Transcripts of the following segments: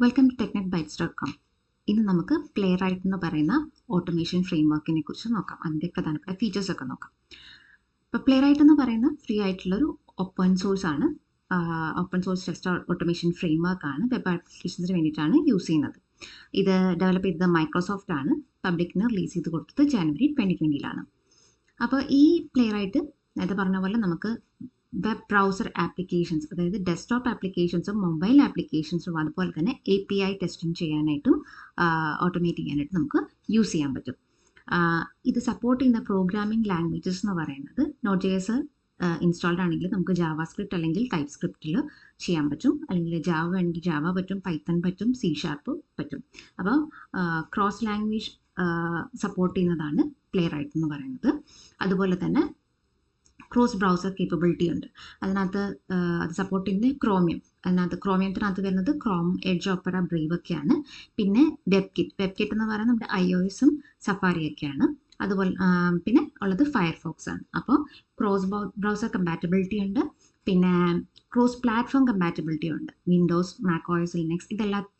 Welcome to technetbytes.com. ഇന്ന് നമുക്ക് playwright എന്ന് പറയുന്ന ഓട്ടോമേഷൻ ഫ്രെയിംവർക്കിനെ കുറിച്ച് നോക്കാം. അതിൻ്റെ പ്രധാനപ്പെട്ട ഫീച്ചേഴ്സ് ഒക്കെ നോക്കാം. ഇപ്പോൾ പ്ലേറൈറ്റ് എന്ന് പറയുന്ന ഫ്രീ ആയിട്ടുള്ളൊരു ഓപ്പൺ സോഴ്സ് ആണ്. Open source test automation framework ആണ്. വെബ് ആപ്ലിക്കേഷൻസിന് വേണ്ടിയിട്ടാണ് യൂസ് ചെയ്യുന്നത്. ഇത് ഡെവലപ്പ് ചെയ്തത് മൈക്രോസോഫ്റ്റ് ആണ്. പബ്ലിക്കിന് റിലീസ് ചെയ്ത് കൊടുത്തത് ജനുവരി 2020 അപ്പോൾ ഈ പ്ലേറൈറ്റ് നേരത്തെ പറഞ്ഞ പോലെ നമുക്ക് വെബ് ബ്രൗസർ ആപ്ലിക്കേഷൻസ്, അതായത് ഡെസ്ക്ടോപ്പ് ആപ്ലിക്കേഷൻസും മൊബൈൽ ആപ്ലിക്കേഷൻസും അതുപോലെ തന്നെ API ടെസ്റ്റിംഗ് ചെയ്യാനായിട്ടും ഓട്ടോമേറ്റ് ചെയ്യാനായിട്ടും നമുക്ക് യൂസ് ചെയ്യാൻ പറ്റും. ഇത് സപ്പോർട്ട് ചെയ്യുന്ന പ്രോഗ്രാമിംഗ് ലാംഗ്വേജസ് എന്ന് പറയുന്നത് Node.js ഇൻസ്റ്റാൾഡ് ആണെങ്കിൽ നമുക്ക് ജാവാസ്ക്രിപ്റ്റ് അല്ലെങ്കിൽ ടൈപ്പ് സ്ക്രിപ്റ്റിൽ ചെയ്യാൻ പറ്റും, അല്ലെങ്കിൽ ജാവ വേണമെങ്കിൽ ജാവ പറ്റും, പൈത്തൺ പറ്റും, C# പറ്റും. അപ്പോൾ ക്രോസ് ലാംഗ്വേജ് സപ്പോർട്ട് ചെയ്യുന്നതാണ് പ്ലേറൈറ്റ് എന്ന് പറയുന്നത്. അതുപോലെ തന്നെ ക്രോസ് ബ്രൗസർ കേപ്പബിലിറ്റി ഉണ്ട്. അതിനകത്ത് അത് സപ്പോർട്ട് ചെയ്യുന്നത് ക്രോമിയം. ക്രോമിയത്തിനകത്ത് വരുന്നത് ക്രോം, എഡ്ജ്, ഓപ്പറ, ബ്രേവ് ഒക്കെയാണ്. പിന്നെ വെബ് കിറ്റ് എന്ന് പറയുന്നത് നമ്മുടെ iOS-ഉം സഫാരിയൊക്കെയാണ്. അതുപോലെ പിന്നെ ഉള്ളത് ഫയർഫോക്സ് ആണ്. അപ്പോൾ ക്രോസ് ബ്രൗസർ കമ്പാറ്റബിലിറ്റി ഉണ്ട്, പിന്നെ ക്രോസ് പ്ലാറ്റ്ഫോം കമ്പാറ്റബിലിറ്റി ഉണ്ട്. വിൻഡോസ്, macOS, ലിനക്സ്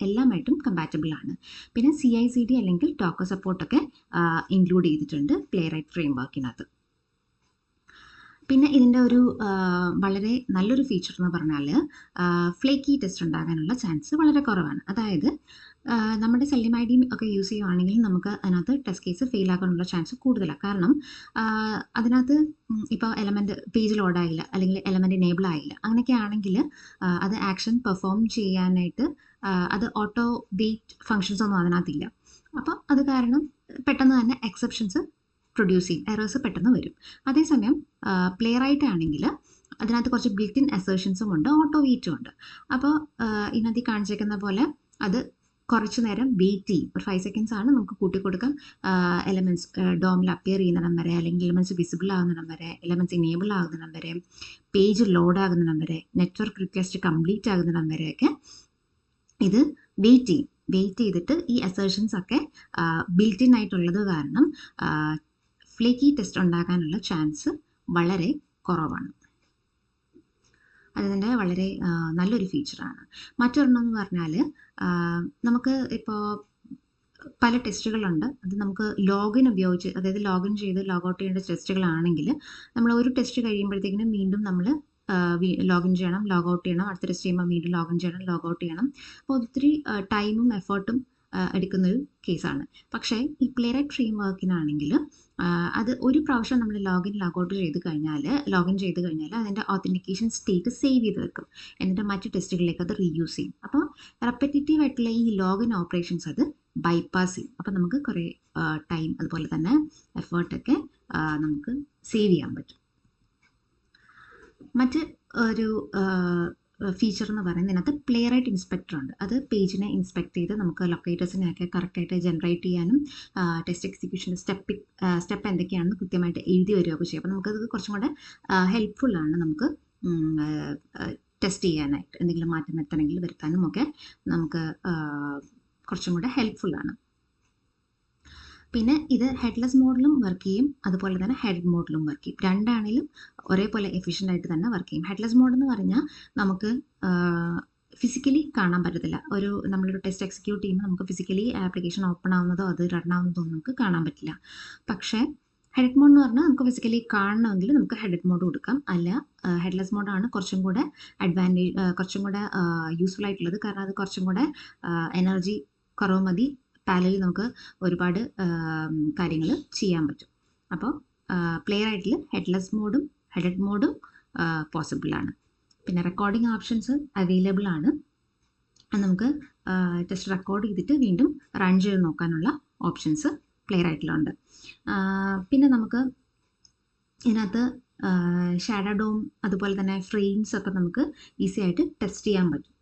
എല്ലാമായിട്ടും കമ്പാറ്റബിൾ ആണ്. പിന്നെ CI/CD അല്ലെങ്കിൽ ഡോക്കർ സപ്പോർട്ടൊക്കെ ഇൻക്ലൂഡ് ചെയ്തിട്ടുണ്ട് പ്ലേറൈറ്റ് ഫ്രെയിംവർക്കിനകത്ത്. പിന്നെ ഇതിൻ്റെ ഒരു വളരെ നല്ലൊരു ഫീച്ചർ എന്ന് പറഞ്ഞാൽ ഫ്ലേക്കി ടെസ്റ്റ് ഉണ്ടാകാനുള്ള ചാൻസ് വളരെ കുറവാണ്. അതായത് നമ്മുടെ സെല്ലിം ID ഒക്കെ യൂസ് ചെയ്യുകയാണെങ്കിൽ നമുക്ക് അതിനകത്ത് ടെസ്റ്റ് കേസ് ഫെയിൽ ആകാനുള്ള ചാൻസ് കൂടുതലാണ്. കാരണം അതിനകത്ത് ഇപ്പോൾ എലമെൻറ്റ് പേജ് ലോഡായില്ല, അല്ലെങ്കിൽ എലമെൻറ്റ് എനേബിൾ ആയില്ല, അങ്ങനെയൊക്കെ ആണെങ്കിൽ അത് ആക്ഷൻ പെർഫോം ചെയ്യാനായിട്ട് അത് ഓട്ടോ വെയിറ്റ് ഫങ്ഷൻസ് ഒന്നും അതിനകത്തില്ല. അപ്പോൾ അത് കാരണം പെട്ടെന്ന് തന്നെ എക്സെപ്ഷൻസ് പ്രൊഡ്യൂസ് ചെയ്യും, എറേഴ്സ് പെട്ടെന്ന് വരും. അതേസമയം പ്ലേറൈറ്റ് ആണെങ്കിൽ അതിനകത്ത് കുറച്ച് ബിൽറ്റ് ഇൻ അസേർഷൻസും ഉണ്ട്, ഓട്ടോ വെയിറ്റും ഉണ്ട്. അപ്പോൾ ഇതിനകത്ത് കാണിച്ചേക്കുന്ന പോലെ അത് കുറച്ച് നേരം വെയിറ്റ് ചെയ്യും. ഒരു 5 seconds ആണ് നമുക്ക് കൂട്ടിക്കൊടുക്കാം. എലമെൻറ്റ്സ് ഡോമിൽ അപ്പിയർ ചെയ്യുന്നിടം വരെ, അല്ലെങ്കിൽ എലമെൻറ്റ്സ് വിസിബിൾ ആകുന്നിടം വരെ, എലമെൻറ്റ്സ് ഇനേബിൾ ആകുന്നിടം വരെ, പേജ് ലോഡ് ആകുന്നിടം വരെ, നെറ്റ്വർക്ക് റിക്വസ്റ്റ് കംപ്ലീറ്റ് ആകുന്നിടം വരെയൊക്കെ ഇത് വെയിറ്റ് ചെയ്തിട്ട് ഈ അസേർഷൻസ് ഒക്കെ ബിൽറ്റ് ഇൻ ആയിട്ടുള്ളത് കാരണം ഫ്ലേക്കി ടെസ്റ്റ് ഉണ്ടാകാനുള്ള ചാൻസ് വളരെ കുറവാണ്. അതിൻ്റെ വളരെ നല്ലൊരു ഫീച്ചറാണ്. മറ്റൊരെണ്ണം എന്ന് പറഞ്ഞാൽ നമുക്ക് ഇപ്പോൾ പല ടെസ്റ്റുകളുണ്ട്. അത് നമുക്ക് ലോഗിൻ ഉപയോഗിച്ച്, അതായത് ലോഗിൻ ചെയ്ത് ലോഗൗട്ട് ചെയ്യേണ്ട ടെസ്റ്റുകളാണെങ്കിൽ നമ്മൾ ഒരു ടെസ്റ്റ് കഴിയുമ്പോഴത്തേക്കിനും വീണ്ടും നമ്മൾ ലോഗിൻ ചെയ്യണം, ലോഗൗട്ട് ചെയ്യണം, അടുത്ത ടെസ്റ്റ് ചെയ്യുമ്പോൾ വീണ്ടും ലോഗിൻ ചെയ്യണം, ലോഗൗട്ട് ചെയ്യണം. അപ്പോൾ ഒത്തിരി ടൈമും എഫേർട്ടും എടുക്കുന്നൊരു കേസാണ്. പക്ഷേ ഈ പ്ലേറൈറ്റ് ഫ്രെയിംവർക്കിനാണെങ്കിൽ അത് ഒരു പ്രാവശ്യം നമ്മൾ ലോഗൗട്ട് ചെയ്ത് കഴിഞ്ഞാൽ അതിൻ്റെ ഓത്തൻറ്റിക്കേഷൻ സ്റ്റേറ്റ് സേവ് ചെയ്ത് വെക്കും. എന്നിട്ട് മറ്റ് ടെസ്റ്റുകളിലേക്ക് അത് റീയൂസ് ചെയ്യും. അപ്പോൾ റെപ്പറ്റേറ്റീവ് ആയിട്ടുള്ള ഈ ലോഗിൻ ഓപ്പറേഷൻസ് അത് ബൈപ്പാസ് ചെയ്യും. അപ്പോൾ നമുക്ക് കുറേ ടൈം അതുപോലെ തന്നെ എഫേർട്ടൊക്കെ നമുക്ക് സേവ് ചെയ്യാൻ പറ്റും. മറ്റ് ഒരു ഫീച്ചർ എന്ന് പറയുന്നത് ഇതിനകത്ത് പ്ലേറൈറ്റ് ഇൻസ്പെക്ടർ ഉണ്ട്. അത് പേജിനെ ഇൻസ്പെക്ട് ചെയ്ത് നമുക്ക് ലൊക്കേറ്റേഴ്സിനെയൊക്കെ കറക്റ്റായിട്ട് ജനറേറ്റ് ചെയ്യാനും ടെസ്റ്റ് എക്സിക്യൂഷൻ്റെ സ്റ്റെപ്പ് എന്തൊക്കെയാണെന്ന് കൃത്യമായിട്ട് എഴുതി വരികയൊക്കെ ചെയ്യും. അപ്പോൾ നമുക്കത് കുറച്ചും കൂടെ ഹെൽപ്ഫുള്ളാണ്. നമുക്ക് ടെസ്റ്റ് ചെയ്യാനായിട്ട് എന്തെങ്കിലും മാറ്റം വരുത്താനും ഒക്കെ നമുക്ക് കുറച്ചും കൂടെ ഹെൽപ്ഫുള്ളാണ്. പിന്നെ ഇത് ഹെഡ്ലെസ് മോഡിലും വർക്ക് ചെയ്യും, അതുപോലെ തന്നെ ഹെഡ് മോഡിലും വർക്ക് ചെയ്യും. രണ്ടാണെങ്കിലും ഒരേപോലെ എഫിഷ്യൻ്റ് ആയിട്ട് തന്നെ വർക്ക് ചെയ്യും. ഹെഡ്ലെസ് മോഡ് എന്ന് പറഞ്ഞാൽ നമുക്ക് ഫിസിക്കലി കാണാൻ പറ്റത്തില്ല. നമ്മളൊരു ടെസ്റ്റ് എക്സിക്യൂട്ട് ചെയ്യുമ്പോൾ നമുക്ക് ഫിസിക്കലി ആപ്ലിക്കേഷൻ ഓപ്പൺ ആവുന്നതോ അത് റൺ ആവുന്നതോ നമുക്ക് കാണാൻ പറ്റില്ല. പക്ഷേ ഹെഡ് മോഡ് എന്ന് പറഞ്ഞാൽ നമുക്ക് ഫിസിക്കലി കാണണമെങ്കിൽ നമുക്ക് ഹെഡ് മോഡ് കൊടുക്കാം. അല്ല, ഹെഡ്ലെസ് മോഡാണ് കുറച്ചും കൂടെ കുറച്ചും കൂടെ യൂസ്ഫുൾ ആയിട്ടുള്ളത്. കാരണം അത് കുറച്ചും കൂടെ എനർജി കുറവ് മതി, പാരലലി നമുക്ക് ഒരുപാട് കാര്യങ്ങൾ ചെയ്യാൻ പറ്റും. അപ്പോൾ പ്ലേറൈറ്റിൽ ഹെഡ്ലെസ് മോഡും ഹെഡഡ് മോഡും പോസിബിളാണ്. പിന്നെ റെക്കോർഡിംഗ് ഓപ്ഷൻസ് അവൈലബിൾ ആണ്. നമുക്ക് ടെസ്റ്റ് റെക്കോർഡ് ചെയ്തിട്ട് വീണ്ടും റൺ ചെയ്ത് നോക്കാനുള്ള ഓപ്ഷൻസ് പ്ലേറൈറ്റിലുണ്ട്. പിന്നെ നമുക്ക് ഇതിനകത്ത് ഷാഡോ ഡോം അതുപോലെ തന്നെ ഫ്രെയിംസ് ഒക്കെ നമുക്ക് ഈസി ആയിട്ട് ടെസ്റ്റ് ചെയ്യാൻ പറ്റും.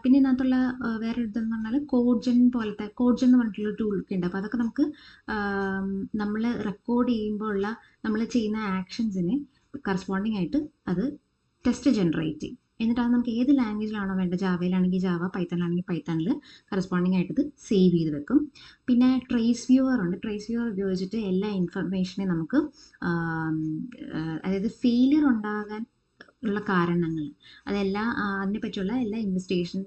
പിന്നെ ഇതിനകത്തുള്ള വേറെ ഇതെന്ന് പറഞ്ഞാൽ കോഡ്ജൻ എന്ന് പറഞ്ഞിട്ടുള്ള ടൂൾ ഒക്കെ ഉണ്ട്. അപ്പോൾ അതൊക്കെ നമുക്ക് നമ്മൾ റെക്കോർഡ് ചെയ്യുമ്പോൾ ഉള്ള നമ്മൾ ചെയ്യുന്ന ആക്ഷൻസിനെ കറസ്പോണ്ടിങ് ആയിട്ട് അത് ടെസ്റ്റ് ജനറേറ്റ് ചെയ്യും. എന്നിട്ട് അത് നമുക്ക് ഏത് ലാംഗ്വേജിലാണോ വേണ്ടത്, ജാവയിലാണെങ്കിൽ ജാവ, പൈത്തണിലാണെങ്കിൽ പൈത്തണിൽ കറസ്പോണ്ടിങ് ആയിട്ട് ഇത് സേവ് ചെയ്ത് വെക്കും. പിന്നെ ട്രേസ് വ്യൂവർ ഉണ്ട്. ട്രേസ് വ്യൂവർ ഉപയോഗിച്ചിട്ട് എല്ലാ ഇൻഫർമേഷനെയും നമുക്ക് അതായത് ഫെയിലിയർ ഉണ്ടാകാൻ ഉള്ള കാരണങ്ങൾ അതെല്ലാം അതിനെപ്പറ്റിയുള്ള എല്ലാ ഇൻവെസ്റ്റിഗേഷൻ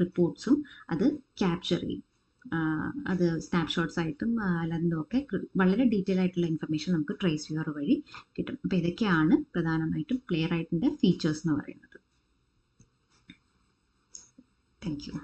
റിപ്പോർട്ട്സും അത് ക്യാപ്ചർ ചെയ്യും. അത് സ്നാപ്ഷോട്ട്സ് ആയിട്ടും അല്ലാതും ഒക്കെ വളരെ ഡീറ്റെയിൽ ആയിട്ടുള്ള ഇൻഫർമേഷൻ നമുക്ക് ട്രേസ് വ്യൂവർ വഴി കിട്ടും. അപ്പോൾ ഇതൊക്കെയാണ് പ്രധാനമായിട്ടും പ്ലേ റൈറ്റിൻ്റെ ഫീച്ചേഴ്സ് എന്ന് പറയുന്നത്. Thank you.